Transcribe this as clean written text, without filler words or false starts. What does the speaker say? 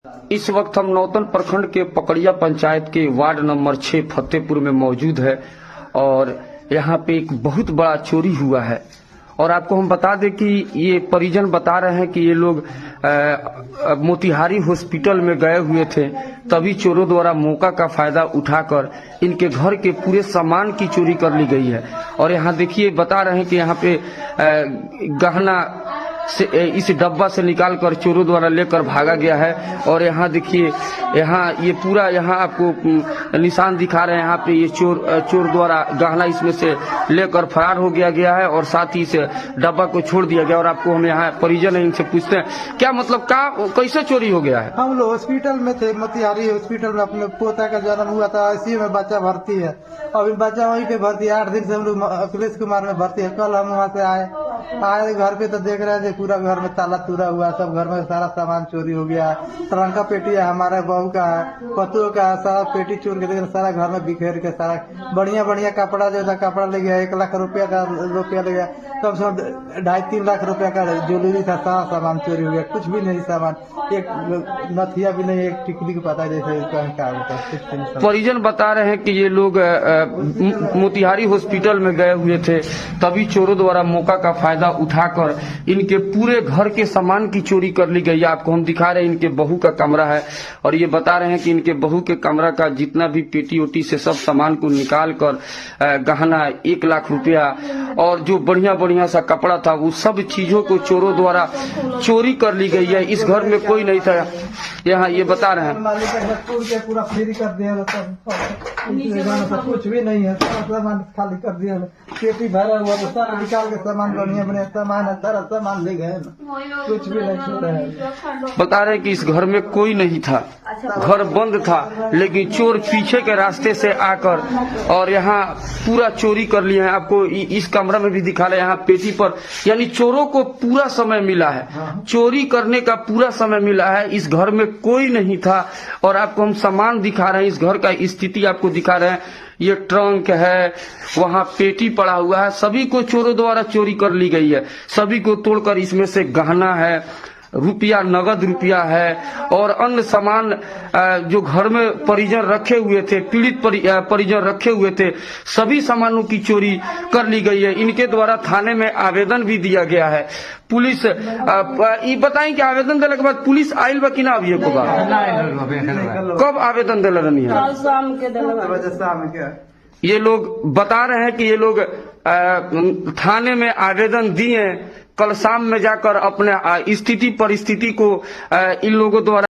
इस वक्त हम नौतन प्रखंड के पकड़िया पंचायत के वार्ड नंबर 6 फतेहपुर में मौजूद है और यहाँ पे एक बहुत बड़ा चोरी हुआ है। और आपको हम बता दें कि ये परिजन बता रहे हैं कि ये लोग मोतिहारी हॉस्पिटल में गए हुए थे, तभी चोरों द्वारा मौका का फायदा उठाकर इनके घर के पूरे सामान की चोरी कर ली गई है। और यहाँ देखिए बता रहे हैं कि यहाँ पे गहना से इस डब्बा से निकालकर चोरों द्वारा लेकर भागा गया है। और यहाँ देखिए, यहाँ ये पूरा यहाँ आपको निशान दिखा रहे हैं। यहाँ पे ये चोर द्वारा गहना इसमें से लेकर फरार हो गया है और साथ ही से डब्बा को छोड़ दिया गया। और आपको हम यहाँ परिजन है, इनसे पूछते हैं क्या मतलब कैसे चोरी हो गया है। हम लोग हॉस्पिटल में थे, मोतिहारी हॉस्पिटल में अपने पोता का जन्म हुआ था, आईसीयू में बच्चा भर्ती है। अभी बच्चा वहीं पे भर्ती है, 8 दिन से हम लोग अखिलेश कुमार में भर्ती है। कल हम वहाँ से आए घर पे तो देख रहे थे पूरा घर में ताला तूरा हुआ, सब घर में सारा सामान चोरी हो गया। ट्रंका पेटी है, हमारे बहू का है, पतों का है, सारा पेटी चोर के देख सारा घर में बिखेर के सारा बढ़िया कपड़ा जो था कपड़ा ले गया। 1 लाख रुपया ले गया, कम से कम 2.5-3 लाख रुपया का ज्वेलरी था, सारा सामान चोरी हो गया। कुछ भी नहीं सामान, एक नथिया भी नहीं, एक टिकली का पता जैसे क्या होता। परिजन बता रहे हैं कि ये लोग मोतिहारी हॉस्पिटल में गए हुए थे, तभी चोरों द्वारा मौका का फायदा उठाकर इनके पूरे घर के सामान की चोरी कर ली गई है। आपको हम दिखा रहे हैं, इनके बहू का कमरा है और ये बता रहे हैं कि इनके बहू के कमरा का जितना भी पेटी ओटी से सब सामान को निकाल कर गहना 1 लाख रुपया और जो बढ़िया सा कपड़ा था वो सब चीजों को चोरों द्वारा चोरी कर ली गई है। इस घर में कोई नहीं था। यहाँ ये बता रहे हैं पूरा फ्री कर दिया, कुछ भी नहीं है, सारा सामान खाली कर दिया, पेटी भरा हुआ तो सारा निकाल के सामान बढ़िया सामान है, सारा सामान ले गए, कुछ भी नहीं छोड़ा है। बता रहे कि इस घर में कोई नहीं था, घर बंद था, लेकिन चोर पीछे के रास्ते से आकर और यहाँ पूरा चोरी कर लिए हैं। आपको इस कमरा में भी दिखा रहे हैं, यहाँ पेटी पर, यानी चोरों को पूरा समय मिला है, चोरी करने का पूरा समय मिला है। इस घर में कोई नहीं था और आपको हम सामान दिखा रहे हैं, इस घर का स्थिति आपको दिखा रहे हैं। ये ट्रंक है, वहाँ पेटी पड़ा हुआ है, सभी को चोरों द्वारा चोरी कर ली गई है। सभी को तोड़कर इसमें से गहना है, रुपया, नगद रुपया है और अन्य सामान जो घर में परिजन रखे हुए थे, पीड़ित परिजन रखे हुए थे, सभी सामानों की चोरी कर ली गई है। इनके द्वारा थाने में आवेदन भी दिया गया है। पुलिस ये बताएं कि आवेदन देने के बाद पुलिस आयल बा कि ना? अभी कब आवेदन दिला रही है? ये लोग बता रहे हैं कि ये लोग थाने में आवेदन दिए, कल शाम में जाकर अपने स्थिति परिस्थिति को इन लोगों द्वारा